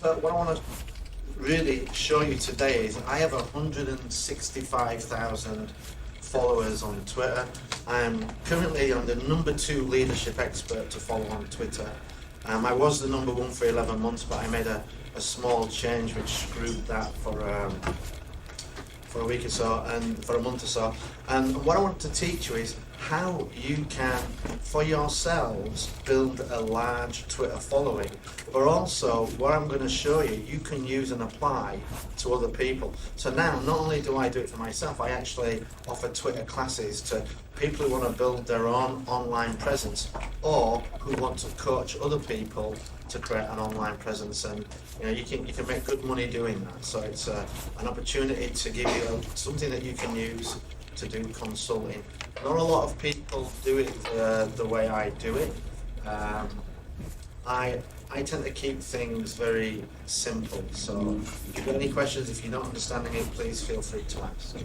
So what I want to really show you today is I have 165,000 followers on Twitter. I'm currently the #2 leadership expert to follow on Twitter. I was the #1 for 11 months, but I made a small change which screwed that for a week or so, and for a month or so. And what I want to teach you is how you can, for yourselves, build a large Twitter following. But also, what I'm going to show you, you can use and apply to other people. So now, not only do I do it for myself, I actually offer Twitter classes to people who want to build their own online presence, or who want to coach other people to create an online presence. And you can make good money doing that. So it's an opportunity to give you something that you can use to do consulting. Not a lot of people do it the way I do it. I tend to keep things very simple. So if you've got any questions, if you're not understanding it, please feel free to ask.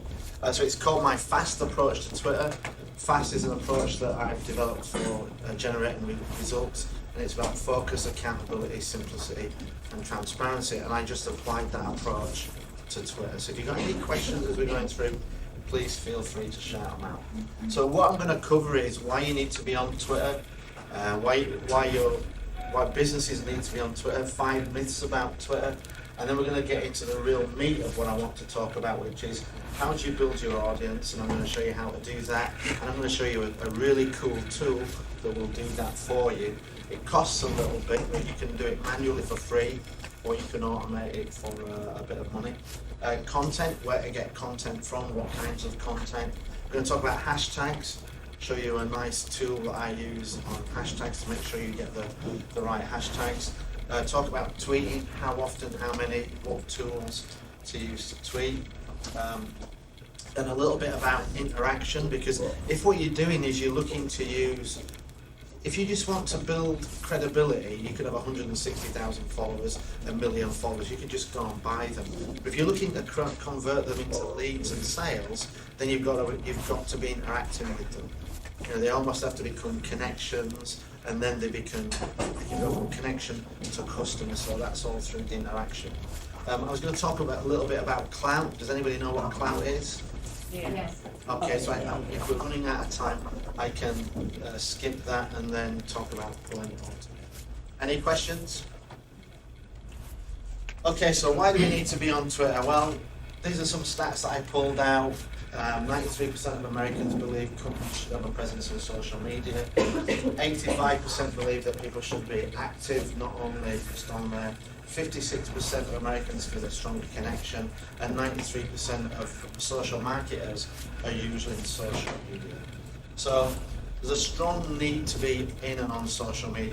So it's called my FAST approach to Twitter. FAST is an approach that I've developed for generating results, and it's about focus, accountability, simplicity, and transparency. And I just applied that approach to Twitter. So if you've got any questions as we're going through, please feel free to shout them out. So what I'm going to cover is why you need to be on Twitter, why businesses need to be on Twitter, 5 myths about Twitter, and then we're going to get into the real meat of what I want to talk about, which is how do you build your audience, and I'm going to show you how to do that, and I'm going to show you a really cool tool that will do that for you. It costs a little bit, but you can do it manually for free, or you can automate it for a bit of money. Content, where to get content from, what kinds of content. We're going to talk about hashtags, show you a nice tool that I use on hashtags to make sure you get the right hashtags. Talk about tweeting, how often, how many, what tools to use to tweet. And a little bit about interaction, because if what you're doing is you're looking to use, if you just want to build credibility, you could have 160,000 followers, 1 million followers, you could just go and buy them. But if you're looking to convert them into leads and sales, then you've got to be interacting with them. They almost have to become connections, and then they can go from connection to customers. So that's all through the interaction. I was going to talk a little bit about clout. Does anybody know what clout is? Yes. Okay, so if we're running out of time, I can skip that and then talk about pulling it on. Any questions? Okay, so why do we need to be on Twitter? Well, these are some stats that I pulled out. 93% of Americans believe companies should have a presence on social media. 85% believe that people should be active, not only just on there. 56% of Americans feel a stronger connection, and 93% of social marketers are using social media. So there's a strong need to be in and on social media.